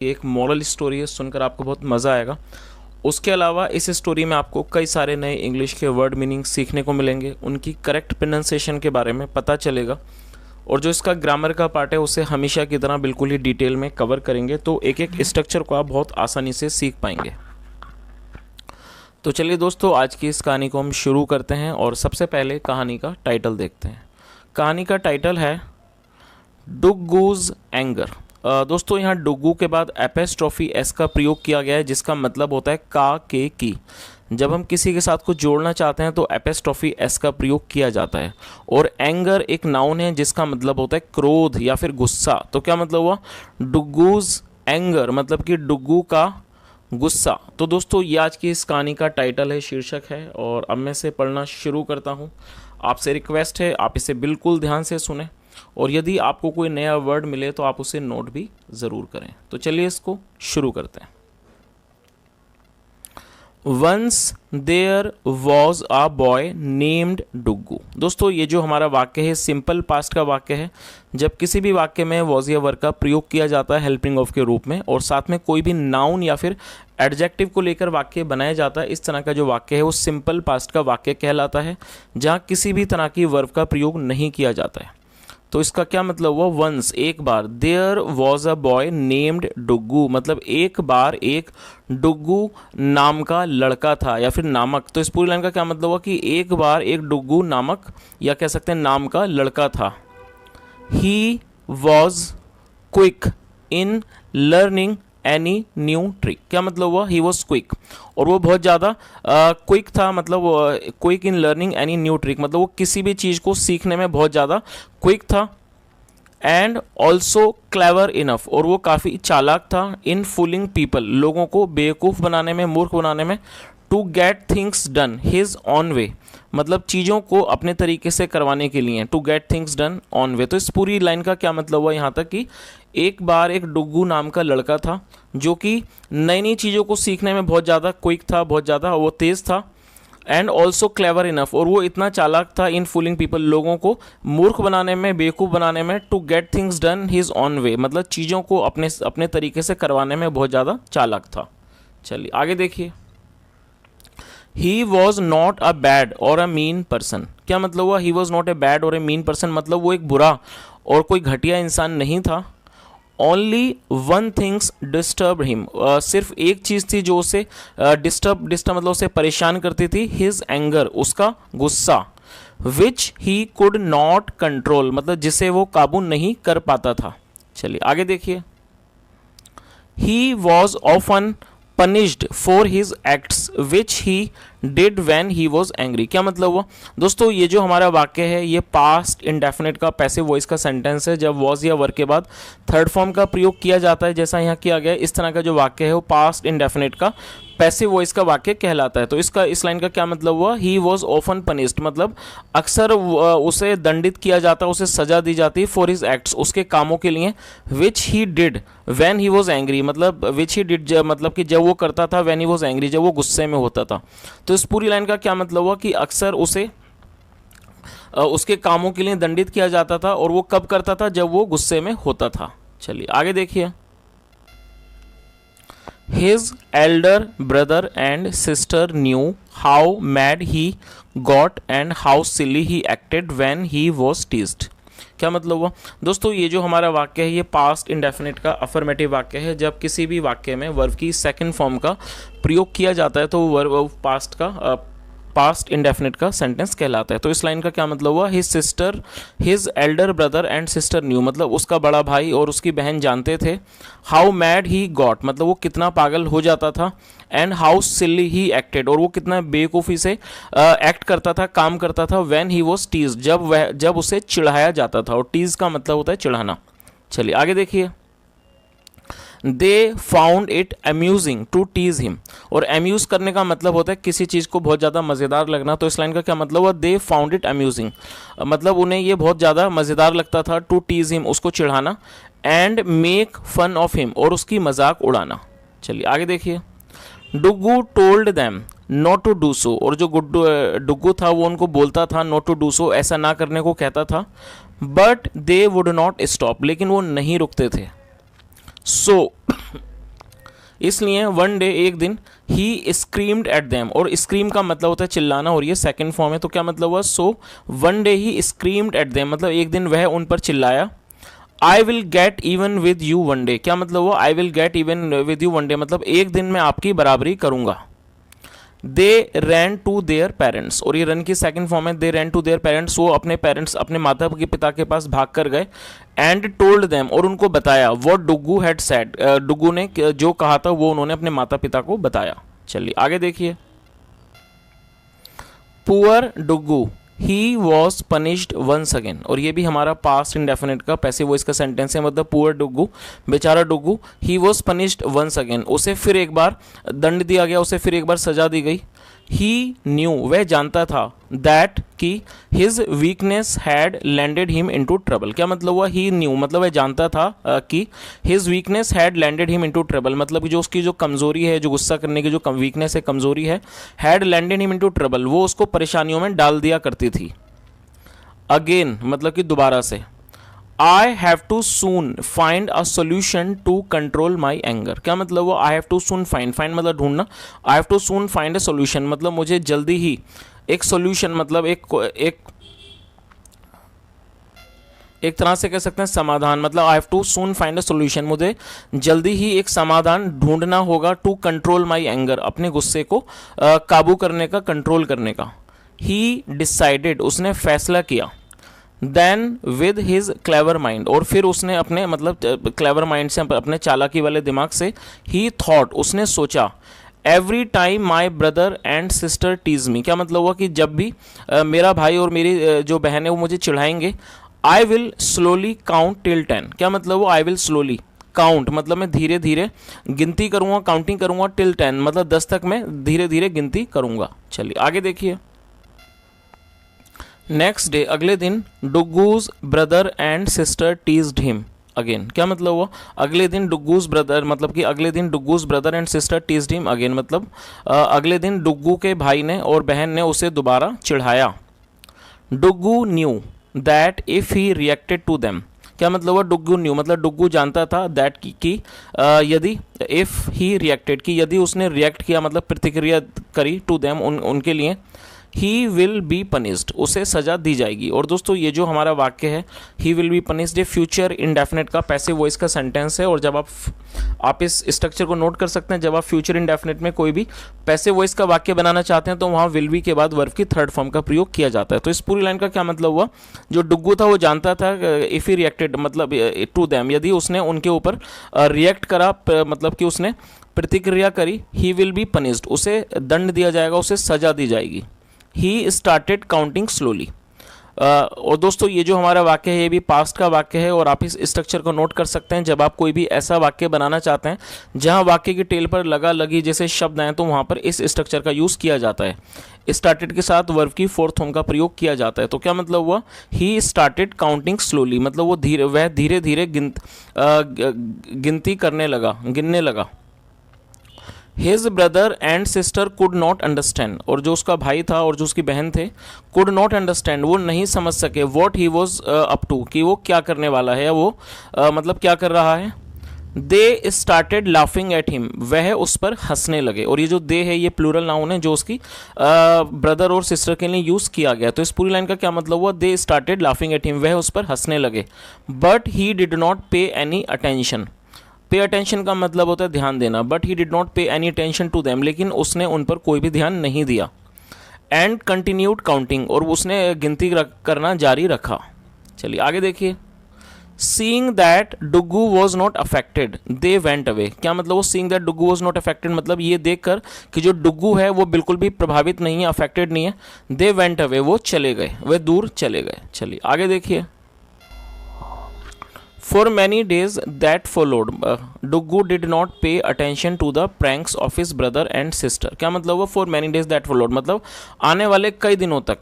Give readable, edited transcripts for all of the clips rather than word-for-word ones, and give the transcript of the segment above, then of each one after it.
ये एक moral story है, सुनकर आपको बहुत मज़ा आएगा। उसके अलावा इस स्टोरी में आपको कई सारे नए इंग्लिश के वर्ड मीनिंग सीखने को मिलेंगे, उनकी करेक्ट प्रोनाउंसिएशन के बारे में पता चलेगा, और जो इसका ग्रामर का पार्ट है उसे हमेशा की तरह बिल्कुल ही डिटेल में कवर करेंगे, तो एक एक स्ट्रक्चर को आप बहुत आसानी से सीख पाएंगे। तो चलिए दोस्तों, आज की इस कहानी को हम शुरू करते हैं और सबसे पहले कहानी का टाइटल देखते हैं। कहानी का टाइटल है डुग्गूज एंगर। दोस्तों, यहाँ डुग्गू के बाद एपेस्ट्रॉफी एस का प्रयोग किया गया है, जिसका मतलब होता है का के की। जब हम किसी के साथ कुछ जोड़ना चाहते हैं तो एपेस्ट्रॉफी एस का प्रयोग किया जाता है। और एंगर एक नाउन है जिसका मतलब होता है क्रोध या फिर गुस्सा। तो क्या मतलब हुआ? डुग्गूज एंगर मतलब कि डुग्गू का गुस्सा। तो दोस्तों, ये आज की इस कहानी का टाइटल है, शीर्षक है, और अब मैं इसे पढ़ना शुरू करता हूँ। आपसे रिक्वेस्ट है, आप इसे बिल्कुल ध्यान से सुने, और यदि आपको कोई नया वर्ड मिले तो आप उसे नोट भी ज़रूर करें। तो चलिए इसको शुरू करते हैं। Once there was a boy named Duggu. दोस्तों, ये जो हमारा वाक्य है सिंपल पास्ट का वाक्य है। जब किसी भी वाक्य में वॉज या वर्ब का प्रयोग किया जाता है हेल्पिंग ऑफ के रूप में, और साथ में कोई भी नाउन या फिर एडजेक्टिव को लेकर वाक्य बनाया जाता है, इस तरह का जो वाक्य है वो सिंपल पास्ट का वाक्य कहलाता है, जहाँ किसी भी तरह की वर्ब का प्रयोग नहीं किया जाता है। तो इसका क्या मतलब हुआ? वंस एक बार, there was a boy named Duggu मतलब एक बार एक डुग्गू नाम का लड़का था या फिर नामक। तो इस पूरी लाइन का क्या मतलब हुआ कि एक बार एक डुग्गू नामक या कह सकते हैं नाम का लड़का था। He was quick in learning any new trick. क्या मतलब हुआ? ही वॉज क्विक, और वो बहुत ज़्यादा क्विक था, मतलब quick in learning any new trick मतलब वो किसी भी चीज़ को सीखने में बहुत ज़्यादा क्विक था। एंड ऑल्सो क्लेवर इनफ, और वो काफ़ी चालाक था। इन फूलिंग पीपल, लोगों को बेवकूफ़ बनाने में, मूर्ख बनाने में। To get things done his on way, मतलब चीज़ों को अपने तरीके से करवाने के लिए। To get things done on way. तो इस पूरी लाइन का क्या मतलब हुआ यहाँ तक कि एक बार एक डुग्गू नाम का लड़का था जो कि नई नई चीज़ों को सीखने में बहुत ज़्यादा क्विक था, बहुत ज़्यादा वो तेज़ था। एंड ऑल्सो क्लेवर इनफ, और वो इतना चालाक था इन फूलिंग पीपल, लोगों को मूर्ख बनाने में, बेवकूफ़ बनाने में। To get things done his on way मतलब चीज़ों को अपने तरीके से करवाने में बहुत ज़्यादा चालाक था। चलिए आगे देखिए। He was not a bad और अ मीन पर्सन। क्या मतलब हुआ? He was not a bad और ए मीन पर्सन मतलब वो एक बुरा और कोई घटिया इंसान नहीं था। Only one things disturb him, सिर्फ एक चीज़ थी जो उसे डिस्टर्ब मतलब उसे परेशान करती थी। हिज एंगर, उसका गुस्सा। विच ही कुड नॉट कंट्रोल मतलब जिसे वो काबू नहीं कर पाता था। चलिए आगे देखिए। He was often punished for his acts which he did when he was angry। क्या मतलब हुआ? दोस्तों, ये जो हमारा वाक्य है ये पास्ट इंडेफिनिट का पैसिव वॉइस का सेंटेंस है। जब वॉज या वर्ब के बाद थर्ड फॉर्म का प्रयोग किया जाता है, जैसा यहाँ किया गया है, इस तरह का जो वाक्य है वो पास्ट इंडेफिनिट का पैसिव वॉइस का वाक्य कहलाता है। तो इसका इस लाइन का क्या मतलब हुआ? ही वॉज ऑफन पनिश्ड मतलब अक्सर उसे दंडित किया जाता, उसे सजा दी जाती फॉर हिज एक्ट्स, उसके कामों के लिए। Which he did when he was angry मतलब विच ही डिड मतलब कि जब वो करता था, व्हेन ही वॉज एंग्री जब वो गुस्से में होता था। तो इस पूरी लाइन का क्या मतलब हुआ कि अक्सर उसे उसके कामों के लिए दंडित किया जाता था, और वो कब करता था? जब वो गुस्से में होता था। चलिए आगे देखिए। His elder brother and sister knew how mad he got and how silly he acted when he was teased। क्या मतलब हुआ? दोस्तों, ये जो हमारा वाक्य है ये पास्ट इंडेफिनिट का अफर्मेटिव वाक्य है। जब किसी भी वाक्य में वर्ब की सेकंड फॉर्म का प्रयोग किया जाता है तो वर्ब पास्ट इंडेफिनिट का सेंटेंस कहलाता है। तो इस लाइन का क्या मतलब हुआ? His Elder brother and sister new मतलब उसका बड़ा भाई और उसकी बहन जानते थे। हाउ मैड ही गॉट मतलब वो कितना पागल हो जाता था। And how silly he acted और वो कितना बेवकूफ़ी से एक्ट करता था, काम करता था। व्हेन ही वॉज टीज जब उसे चिढ़ाया जाता था, और टीज का मतलब होता है चिढ़ाना। चलिए आगे देखिए। They found it amusing to tease him, और अम्यूज़ करने का मतलब होता है किसी चीज़ को बहुत ज़्यादा मज़ेदार लगना। तो इस लाइन का क्या मतलब हुआ? दे फाउंड इट अम्यूजिंग मतलब उन्हें ये बहुत ज़्यादा मज़ेदार लगता था। टू टीज हिम उसको चिढ़ाना। And make fun of him और उसकी मजाक उड़ाना। चलिए आगे देखिए। Duggu told them not to do so, और जो डुग्गू था वो उनको बोलता था नॉट टू डू सो, ऐसा ना करने को कहता था। But they would not stop लेकिन वो नहीं रुकते थे। सो इसलिए वन डे एक दिन ही स्क्रीम्ड एट देम, और स्क्रीम का मतलब होता है चिल्लाना और ये सेकंड फॉर्म है, तो क्या मतलब हुआ, so one day he screamed at them मतलब एक दिन वह उन पर चिल्लाया। I will get even with you one day, क्या मतलब हुआ, I will get even with you one day मतलब एक दिन मैं आपकी बराबरी करूंगा। दे रैन टू देयर पेरेंट्स, और ये रन की सेकंड फॉर्म है, दे रैन टू देयर पेरेंट्स, वो अपने पेरेंट्स अपने माता के पिता के पास भाग कर गए। एंड टोल्ड देम, और उनको बताया, what Duggu had said, Duggu ने जो कहा था वो उन्होंने अपने माता पिता को बताया। चलिए आगे देखिए। Poor Duggu he was punished once again, और ये भी हमारा पास्ट इंडेफिनिट का पैसिव वॉइस का सेंटेंस है, मतलब पुअर डुग्गू बेचारा Duggu, he was punished once again, उसे फिर एक बार दंड दिया गया, उसे फिर एक बार सजा दी गई। ही न्यू, वह जानता था, दैट कि his weakness had landed him into trouble, क्या मतलब हुआ, ही न्यू मतलब वह जानता था कि his weakness had landed him into trouble मतलब जो उसकी जो कमजोरी है, जो गुस्सा करने की जो वीकनेस है, कमजोरी है, had landed him into trouble वो उसको परेशानियों में डाल दिया करती थी। अगेन मतलब कि दोबारा से। I have to soon find a solution to control my anger, क्या मतलब वो, I have to soon find, find मतलब ढूंढना, I have to soon find a solution मतलब मुझे जल्दी ही एक सोल्यूशन मतलब एक तरह से कह सकते हैं समाधान, मतलब आई have to soon find a solution, मुझे जल्दी ही एक समाधान ढूंढना होगा, टू कंट्रोल माई एंगर अपने गुस्से को काबू करने का, कंट्रोल करने का। ही डिसाइडेड उसने फैसला किया। Then with his clever mind, और फिर उसने अपने मतलब क्लेवर माइंड से, अपने चालाकी वाले दिमाग से, ही थॉट उसने सोचा, every time my brother and sister tease me, क्या मतलब हुआ कि जब भी मेरा भाई और मेरी जो बहन है वो मुझे चिढ़ाएंगे, I will slowly count till 10, क्या मतलब वो, आई विल स्लोली काउंट मतलब मैं धीरे धीरे गिनती करूंगा, काउंटिंग करूंगा, टिल 10 मतलब 10 तक मैं धीरे धीरे गिनती करूंगा। चलिए आगे देखिए। नेक्स्ट डे अगले दिन, Duggu's brother and sister teased him again, क्या मतलब हुआ, अगले दिन डुग्गूज ब्रदर मतलब कि अगले दिन Duggu's brother and sister teased him again मतलब अगले दिन डुग्गू के भाई ने और बहन ने उसे दोबारा चिढ़ाया। Duggu knew that if he reacted to them, क्या मतलब हुआ, डुग्गू न्यू मतलब डुग्गू जानता था, दैट की यदि, इफ ही रिएक्टेड की यदि उसने रिएक्ट किया मतलब प्रतिक्रिया करी, टू देम उनके लिए, ही विल बी पनिश्ड उसे सजा दी जाएगी। और दोस्तों ये जो हमारा वाक्य है ही विल बी पनिश्ड, ये फ्यूचर इंडेफिनिट का पैसिव वॉइस का सेंटेंस है। और जब आप इस स्ट्रक्चर को नोट कर सकते हैं, जब आप फ्यूचर इंडेफिनिट में कोई भी पैसिव वॉइस का वाक्य बनाना चाहते हैं तो वहाँ विल बी के बाद वर्ब की थर्ड फॉर्म का प्रयोग किया जाता है। तो इस पूरी लाइन का क्या मतलब हुआ, जो डुग्गू था वो जानता था, इफ ही रिएक्टेड मतलब टू दैम यदि उसने उनके ऊपर रिएक्ट करा मतलब कि उसने प्रतिक्रिया करी, ही विल बी पनिश्ड उसे दंड दिया जाएगा, उसे सजा दी जाएगी। He started counting slowly. और दोस्तों ये जो हमारा वाक्य है ये भी पास्ट का वाक्य है और आप इस स्ट्रक्चर को नोट कर सकते हैं। जब आप कोई भी ऐसा वाक्य बनाना चाहते हैं जहां वाक्य की टेल पर लगा लगी जैसे शब्द आए तो वहां पर इस स्ट्रक्चर का यूज़ किया जाता है। स्टार्टेड के साथ वर्ब की फोर्थ फॉर्म का प्रयोग किया जाता है। तो क्या मतलब हुआ, ही स्टार्टेड काउंटिंग स्लोली मतलब वह धीरे धीरे गिनती करने लगा, गिनने लगा। His brother and sister could not understand, और जो उसका भाई था और जो उसकी बहन थे, कुड नॉट अंडरस्टैंड वो नहीं समझ सके, what he was up to कि वो क्या करने वाला है, वो मतलब क्या कर रहा है। They started laughing at him वह उस पर हंसने लगे। और ये जो दे है ये प्लूरल नाउन है जो उसकी ब्रदर और सिस्टर के लिए यूज़ किया गया। तो इस पूरी लाइन का क्या मतलब हुआ, they started laughing at him वह उस पर हंसने लगे। बट ही डिड नॉट पे एनी अटेंशन, पे अटेंशन का मतलब होता है ध्यान देना, बट ही डिड नॉट पे एनी अटेंशन टू देम लेकिन उसने उन पर कोई भी ध्यान नहीं दिया। एंड कंटिन्यूड काउंटिंग और उसने गिनती करना जारी रखा। चलिए आगे देखिए। Seeing that Duggu was not affected they went away, क्या मतलब वो seeing that Duggu was not affected मतलब ये देखकर कि जो डुग्गू है वो बिल्कुल भी प्रभावित नहीं है, अफेक्टेड नहीं है, दे वेंट अवे वो चले गए, वे दूर चले गए। चलिए आगे देखिए। For many days that followed, Duggu did not pay attention to the pranks of his brother and sister, क्या मतलब हुआ, for many days that followed मतलब आने वाले कई दिनों तक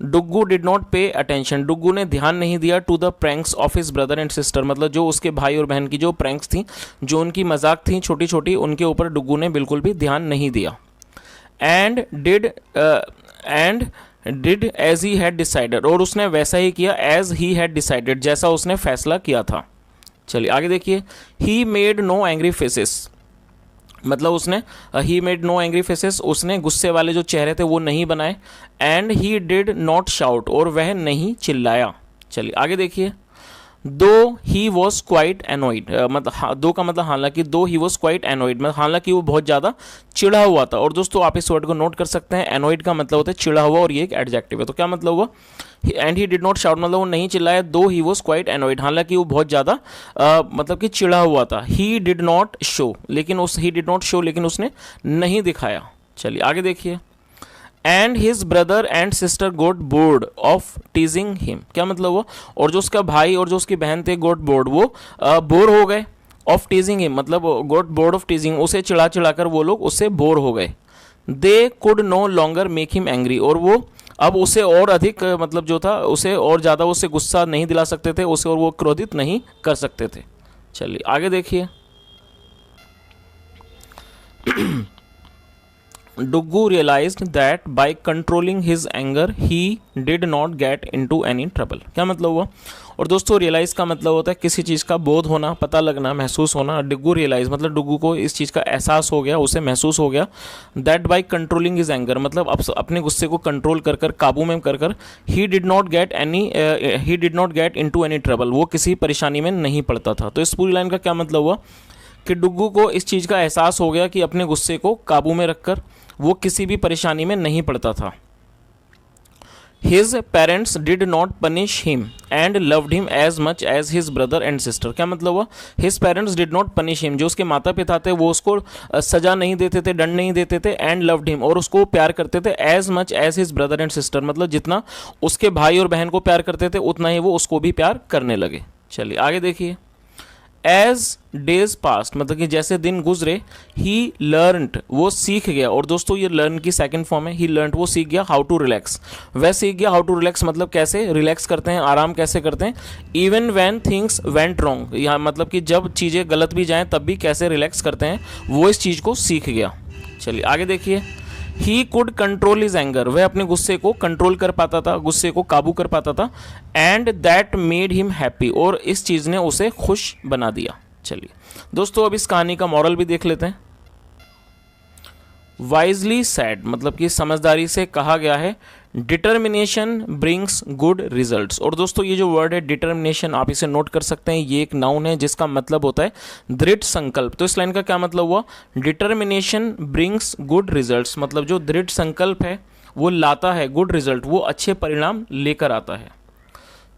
Duggu did not pay attention Duggu ने ध्यान नहीं दिया to the pranks of his brother and sister मतलब जो उसके भाई और बहन की जो प्रैंक्स थी, जो उनकी मजाक थी छोटी छोटी, उनके ऊपर डुग्गू ने बिल्कुल भी ध्यान नहीं दिया। And did as he had decided और उसने वैसा ही किया एज ही हैड डिसाइडेड जैसा उसने फैसला किया था। चलिए आगे देखिए। He made no angry faces मतलब उसने he made no angry faces, उसने गुस्से वाले जो चेहरे थे वो नहीं बनाए। And he did not shout, और वह नहीं चिल्लाया। चलिए आगे देखिए। दो ही वॉज क्वाइट एनोइड, मतलब दो का मतलब हालांकि, दो ही वॉज क्वाइट एनोइड मतलब हालांकि वो बहुत ज़्यादा चिढ़ा हुआ था। और दोस्तों आप इस वर्ड को नोट कर सकते हैं, एनोइड का मतलब होता है चिढ़ा हुआ, और ये एक एडजेक्टिव है। तो क्या मतलब हुआ, and he did not shout मतलब वो नहीं चिल्लाया, दो ही वॉज क्वाइट एनोइड हालांकि वो बहुत ज़्यादा मतलब कि चिढ़ा हुआ था। ही डिड नॉट शो, लेकिन ही डिड नॉट शो लेकिन उसने नहीं दिखाया। चलिए आगे देखिए। And his brother and sister got bored of teasing him, क्या मतलब वो, और जो उसका भाई और जो उसकी बहन थे गोट बोर्ड, वो बोर हो गए। ऑफ टीजिंग हिम मतलब गोट बोर्ड ऑफ टीजिंग, उसे चिढ़ा चिढ़ा कर वो लोग उससे बोर हो गए। They could no longer make him angry, और वो अब उसे और अधिक मतलब जो था उसे और ज़्यादा उससे गुस्सा नहीं दिला सकते थे उसे, और वो क्रोधित नहीं कर सकते थे। चलिए आगे देखिए। Duggu realized that by controlling his anger he did not get into any trouble, क्या मतलब हुआ, और दोस्तों रियलाइज का मतलब होता है किसी चीज़ का बोध होना, पता लगना, महसूस होना। डुग्गू रियलाइज मतलब डुग्गू को इस चीज़ का एहसास हो गया, उसे महसूस हो गया। That by controlling his anger मतलब अपने गुस्से को कंट्रोल कर कर, काबू में कर कर, ही did not get into any trouble, वो किसी परेशानी में नहीं पड़ता था। तो इस पूरी लाइन का क्या मतलब हुआ कि डुग्गू को इस चीज़ का एहसास हो गया कि अपने गुस्से को काबू में रखकर वो किसी भी परेशानी में नहीं पड़ता था। His parents did not punish him and loved him as much as his brother and sister, क्या मतलब हुआ, his parents did not punish him, जो उसके माता पिता थे वो उसको सजा नहीं देते थे, दंड नहीं देते थे। एंड लव्ड हिम, और उसको प्यार करते थे। As much as his brother and sister मतलब जितना उसके भाई और बहन को प्यार करते थे उतना ही वो उसको भी प्यार करने लगे। चलिए आगे देखिए। एज डेज पास्ट मतलब कि जैसे दिन गुजरे, ही लर्नड वो सीख गया, और दोस्तों ये लर्न की सेकंड फॉर्म है। ही लर्नड वो सीख गया हाउ टू रिलैक्स, वह सीख गया हाउ टू रिलैक्स मतलब कैसे रिलैक्स करते हैं, आराम कैसे करते हैं। Even when things went wrong, यहाँ मतलब कि जब चीज़ें गलत भी जाएं तब भी कैसे रिलैक्स करते हैं, वो इस चीज़ को सीख गया। चलिए आगे देखिए। He could control his anger, वह अपने गुस्से को कंट्रोल कर पाता था, गुस्से को काबू कर पाता था। And that made him happy, और इस चीज़ ने उसे खुश बना दिया। चलिए दोस्तों अब इस कहानी का मॉरल भी देख लेते हैं। वाइजली सैड मतलब कि समझदारी से कहा गया है, डिटर्मिनेशन ब्रिंग्स गुड रिजल्ट्स, और दोस्तों ये जो वर्ड है डिटर्मिनेशन आप इसे नोट कर सकते हैं, ये एक नाउन है जिसका मतलब होता है दृढ़ संकल्प। तो इस लाइन का क्या मतलब हुआ, डिटर्मिनेशन ब्रिंग्स गुड रिजल्ट्स मतलब जो दृढ़ संकल्प है वो लाता है गुड रिजल्ट, वो अच्छे परिणाम लेकर आता है।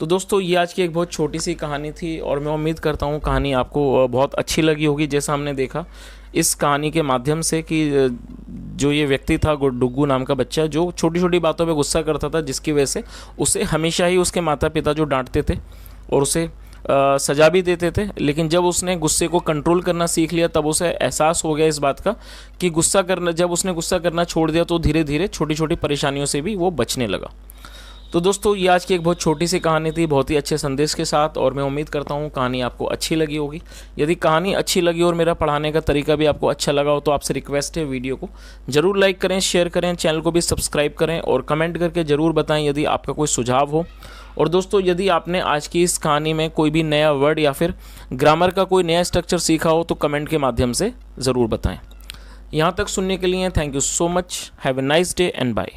तो दोस्तों ये आज की एक बहुत छोटी सी कहानी थी, और मैं उम्मीद करता हूँ कहानी आपको बहुत अच्छी लगी होगी। जैसा हमने देखा इस कहानी के माध्यम से कि जो ये व्यक्ति था डुग्गू नाम का बच्चा, जो छोटी छोटी बातों पे गुस्सा करता था, जिसकी वजह से उसे हमेशा ही उसके माता पिता जो डांटते थे और उसे सजा भी देते थे, लेकिन जब उसने गुस्से को कंट्रोल करना सीख लिया तब उसे एहसास हो गया इस बात का कि गुस्सा करना, जब उसने गुस्सा करना छोड़ दिया तो धीरे धीरे छोटी छोटी परेशानियों से भी वो बचने लगा। तो दोस्तों ये आज की एक बहुत छोटी सी कहानी थी, बहुत ही अच्छे संदेश के साथ, और मैं उम्मीद करता हूँ कहानी आपको अच्छी लगी होगी। यदि कहानी अच्छी लगी और मेरा पढ़ाने का तरीका भी आपको अच्छा लगा हो तो आपसे रिक्वेस्ट है वीडियो को जरूर लाइक करें, शेयर करें, चैनल को भी सब्सक्राइब करें, और कमेंट करके ज़रूर बताएं यदि आपका कोई सुझाव हो। और दोस्तों यदि आपने आज की इस कहानी में कोई भी नया वर्ड या फिर ग्रामर का कोई नया स्ट्रक्चर सीखा हो तो कमेंट के माध्यम से ज़रूर बताएँ। यहाँ तक सुनने के लिए thank you so much. Have a nice day and bye.